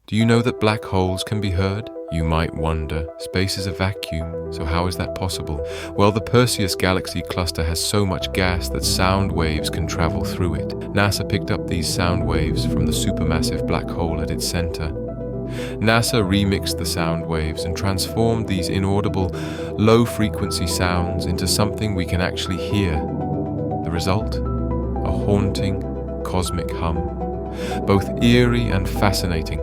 Do you know that black holes can be heard? You might wonder, space is a vacuum, so how is that possible? Well, the Perseus galaxy cluster has so much gas that sound waves can travel through it. NASA picked up these sound waves from the supermassive black hole at its center. NASA remixed the sound waves and transformed these inaudible, low-frequency sounds into something we can actually hear. The result? A haunting, cosmic hum. Both eerie and fascinating,